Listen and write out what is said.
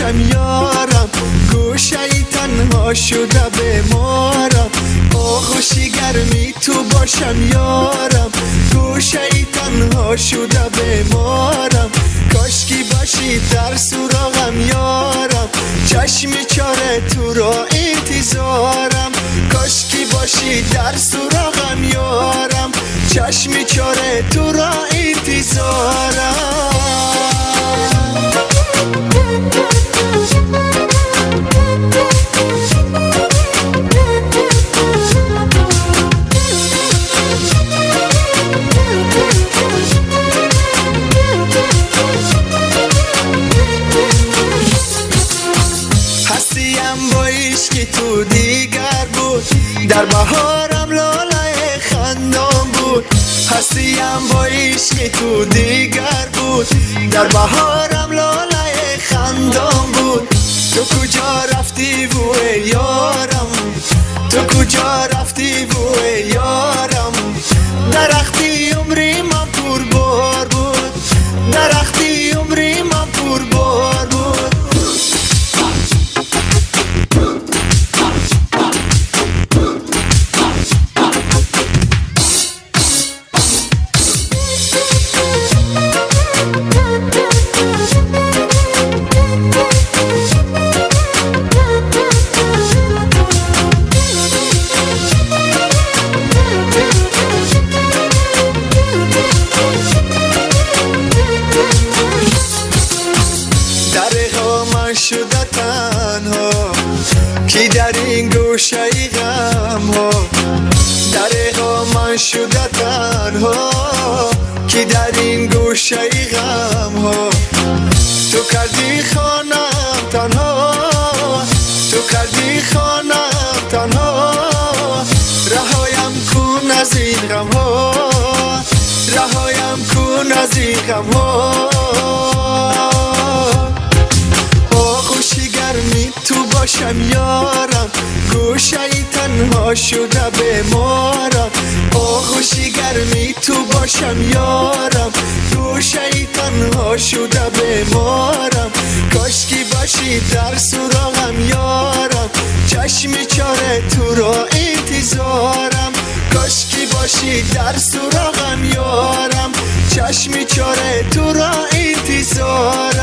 باشم یارم، گوشه ای تنها شده بمارم. آغوشی گرمی تو باشم یارم، گوشه ای تنها شده بمارم. کاشکی باشی در سراغم یارم، چشمی چاره تو را انتظارم. کاشکی باشی در سراغم یارم، چشمی چاره تو را انتظارم. هستیم با عشقی تو دیگر بود، در بهارم لاله خندان بود. هستیم با عشقی تو دیگر بود، در بهارم لاله خندان بود. تو کجا رفتی و یارم، تو کجا رفتی و یارم. درختی عمری من پر بار بود، درختی عمری من پر بار بود. شده تنها کی در این گوشه ای غم ها. دریغا من شده تنها کی در این گوشه ای غم ها. تو کردی خانم تنها، تو کردی خانم تنها. رهایم کن از این غم ها، رهایم کن از این غم ها. تو باشم یارم، گوشه ای تنها شده بمارم. آغوشی گرمی تو باشم یارم، گوشه ای تنها شده بمارم. کاشکی باشی در سراغم یارم، چشمی چاره تو را انتظارم. کاشکی باشی در سراغم یارم، چشمی چاره تو را انتظارم.